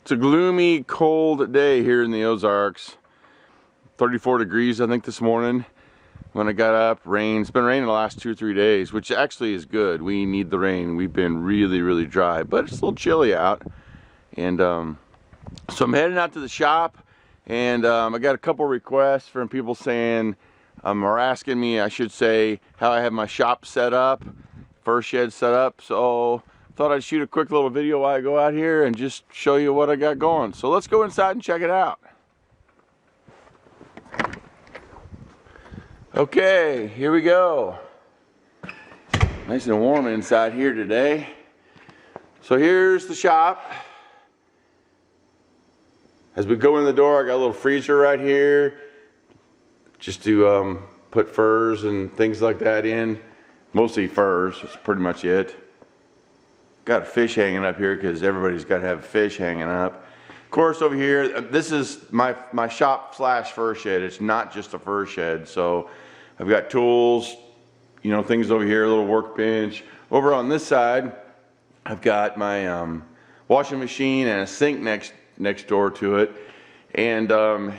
It's a gloomy, cold day here in the Ozarks. 34 degrees, I think, this morning. When I got up, rain. It's been raining the last 2 or 3 days, which actually is good. We need the rain. We've been really, really dry, but it's a little chilly out. And so I'm heading out to the shop, and I got a couple requests from people saying, or asking me, I should say, how I have my shop set up, fur shed set up. So thought I'd shoot a quick little video while I go out here and just show you what I got going. So let's go inside and check it out. Okay, here we go. Nice and warm inside here today. So here's the shop. As we go in the door, I got a little freezer right here just to put furs and things like that in. Mostly furs, that's pretty much it. Got a fish hanging up here because everybody's got to have fish hanging up. Of course, over here, this is my shop slash fur shed. It's not just a fur shed. So I've got tools, you know, things over here, a little workbench. Over on this side, I've got my washing machine and a sink next door to it. And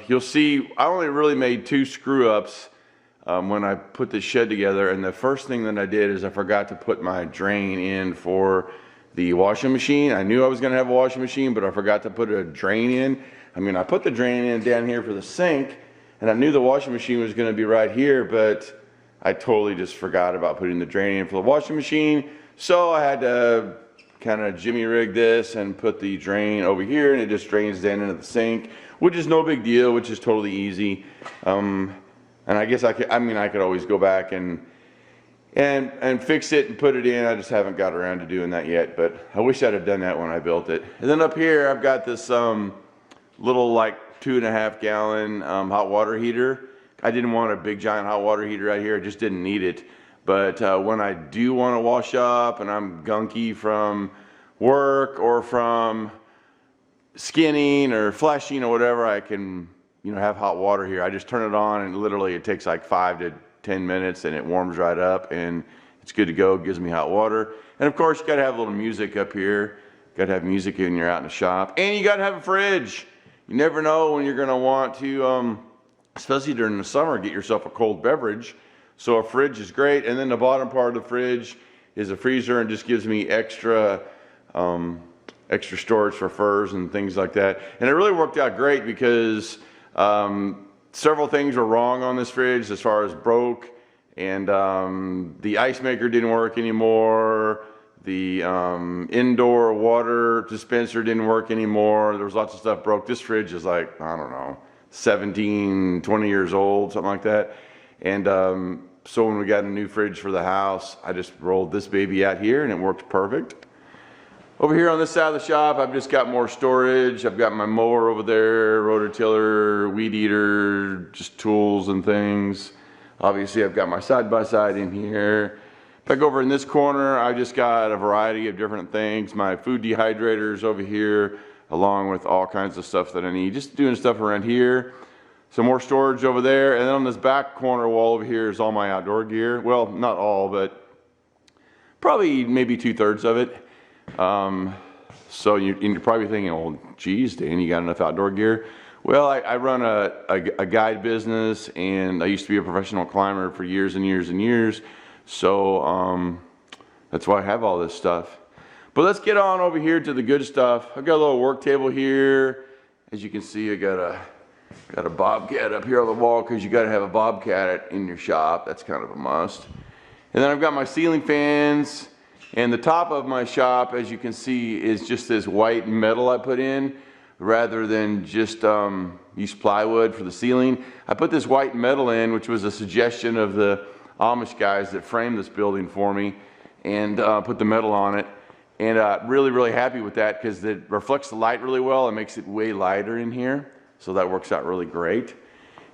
you'll see I only really made 2 screw ups when I put this shed together. And the first thing that I did is I forgot to put my drain in for the washing machine. I knew I was going to have a washing machine, but I forgot to put a drain in. I mean, I put the drain in down here for the sink, and I knew the washing machine was going to be right here, but I totally just forgot about putting the drain in for the washing machine. So I had to kind of jimmy rig this and put the drain over here, and it just drains down into the sink, which is no big deal, which is totally easy. And I guess I could always go back and fix it and put it in. I just haven't got around to doing that yet, but I wish I'd have done that when I built it. And then up here, I've got this little like 2.5 gallon hot water heater. I didn't want a big giant hot water heater right here. I just didn't need it. But when I do want to wash up and I'm gunky from work or from skinning or fleshing or whatever, I can, you know, have hot water here. I just turn it on and literally it takes like 5 to 10 minutes and it warms right up and it's good to go. It gives me hot water. And of course, you got to have a little music up here. Got to have music when you're out in the shop. And you got to have a fridge. You never know when you're going to want to, especially during the summer, get yourself a cold beverage. So a fridge is great. And then the bottom part of the fridge is a freezer and just gives me extra storage for furs and things like that. And it really worked out great because several things were wrong on this fridge as far as broke, and the ice maker didn't work anymore. The indoor water dispenser didn't work anymore. There was lots of stuff broke. This fridge is like, I don't know, 17, 20 years old, something like that. And so when we got a new fridge for the house, I just rolled this baby out here and it worked perfect. Over here on this side of the shop, I've just got more storage. I've got my mower over there, rototiller, weed eater, just tools and things. Obviously, I've got my side-by-side in here. If I go over in this corner, I just got a variety of different things. My food dehydrator's over here, along with all kinds of stuff that I need. Just doing stuff around here. Some more storage over there. And then on this back corner wall over here is all my outdoor gear. Well, not all, but probably maybe 2/3 of it. So you're probably thinking, well, geez, Dan, you got enough outdoor gear? Well, I run a guide business, and I used to be a professional climber for years and years and years. So that's why I have all this stuff. But let's get on over here to the good stuff. I've got a little work table here. As you can see, I got a Bobcat up here on the wall because you got to have a Bobcat in your shop. That's kind of a must. And then I've got my ceiling fans. And the top of my shop, as you can see, is just this white metal I put in rather than just use plywood for the ceiling. I put this white metal in, which was a suggestion of the Amish guys that framed this building for me, and put the metal on it. And really, really happy with that because it reflects the light really well and makes it way lighter in here. So that works out really great.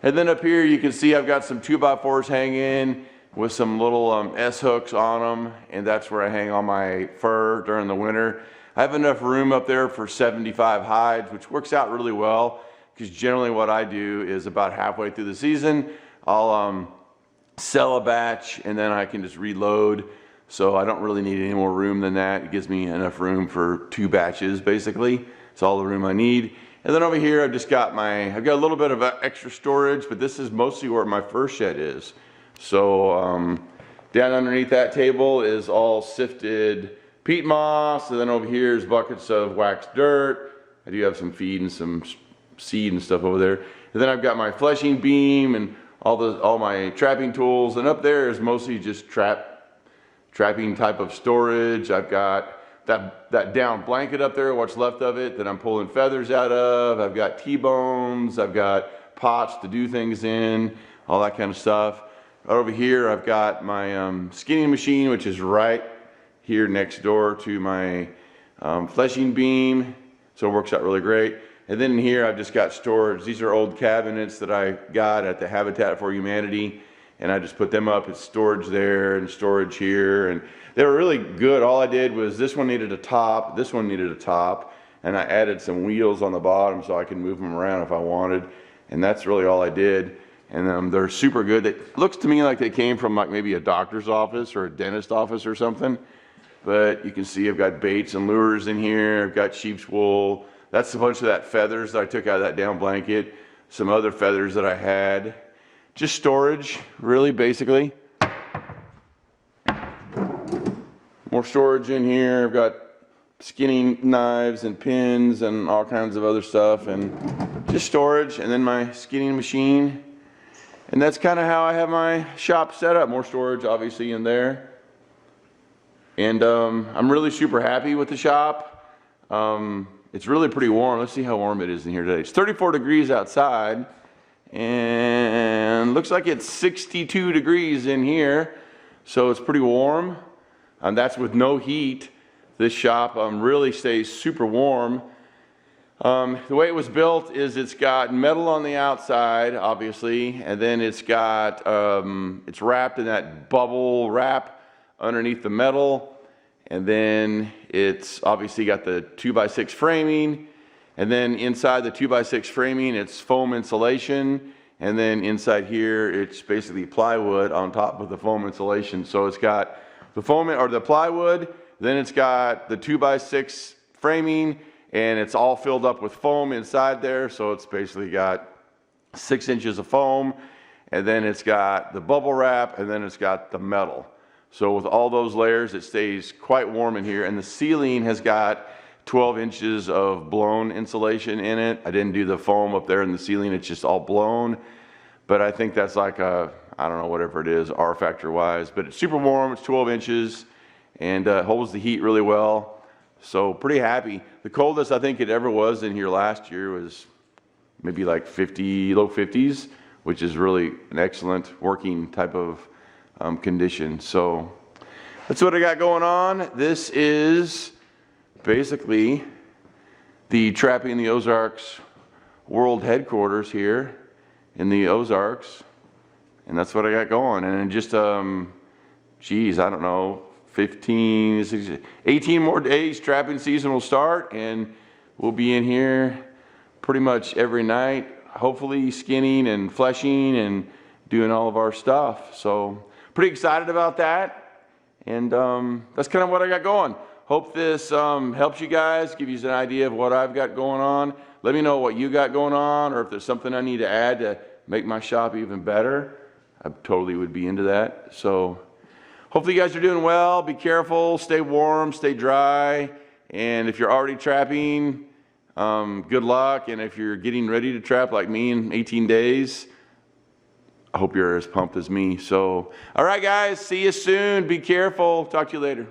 And then up here, you can see I've got some 2x4s hanging with some little S-hooks on them, and that's where I hang all my fur during the winter. I have enough room up there for 75 hides, which works out really well, because generally what I do is about halfway through the season, I'll sell a batch, and then I can just reload. So I don't really need any more room than that. It gives me enough room for 2 batches, basically. It's all the room I need. And then over here, I've got a little bit of extra storage, but this is mostly where my fur shed is. So down underneath that table is all sifted peat moss, and then over here is buckets of waxed dirt. I do have some feed and some seed and stuff over there. And then I've got my fleshing beam and all my trapping tools, and up there is mostly just trapping type of storage. I've got that down blanket up there, what's left of it, that I'm pulling feathers out of. I've got T-bones, I've got pots to do things in, all that kind of stuff. Over here I've got my skinning machine, which is right here next door to my fleshing beam, so it works out really great. And then in here I've just got storage. These are old cabinets that I got at the Habitat for Humanity, and I just put them up. It's storage there and storage here, and they were really good. All I did was this one needed a top, this one needed a top, and I added some wheels on the bottom so I can move them around if I wanted, and that's really all I did. And they're super good. It looks to me like they came from like maybe a doctor's office or a dentist office or something, but you can see I've got baits and lures in here. I've got sheep's wool. That's a bunch of that feathers that I took out of that down blanket, some other feathers that I had. Just storage, really, basically. More storage in here. I've got skinning knives and pins and all kinds of other stuff, and just storage, and then my skinning machine. And that's kind of how I have my shop set up. More storage, obviously, in there. And I'm really super happy with the shop. It's really pretty warm. Let's see how warm it is in here today. It's 34 degrees outside, and looks like it's 62 degrees in here, so it's pretty warm. And that's with no heat. This shop really stays super warm. The way it was built is it's got metal on the outside, obviously, and then it's got it's wrapped in that bubble wrap underneath the metal. And then it's obviously got the 2x6 framing, and then inside the 2x6 framing it's foam insulation, and then inside here it's basically plywood on top of the foam insulation. So it's got the foam or the plywood, then it's got the 2x6 framing, and it's all filled up with foam inside there. So it's basically got 6 inches of foam, and then it's got the bubble wrap, and then it's got the metal. So with all those layers, it stays quite warm in here. And the ceiling has got 12 inches of blown insulation in it. I didn't do the foam up there in the ceiling. It's just all blown. But I think that's like a, I don't know, whatever it is, R factor wise. But it's super warm. It's 12 inches and holds the heat really well. So pretty happy. The coldest I think it ever was in here last year was maybe like 50, low 50s, which is really an excellent working type of condition. So that's what I got going on. This is basically the Trapping in the Ozarks world headquarters here in the Ozarks, and that's what I got going. And in just geez, I don't know, 15, 16, 18 more days trapping season will start, and we'll be in here pretty much every night, hopefully skinning and fleshing and doing all of our stuff. So pretty excited about that, and that's kind of what I got going. Hope this helps you guys, give you an idea of what I've got going on. Let me know what you got going on, or if there's something I need to add to make my shop even better. I totally would be into that. So hopefully you guys are doing well. Be careful, stay warm, stay dry, and if you're already trapping, good luck. And if you're getting ready to trap like me in 18 days, I hope you're as pumped as me. So, all right, guys, see you soon. Be careful. Talk to you later.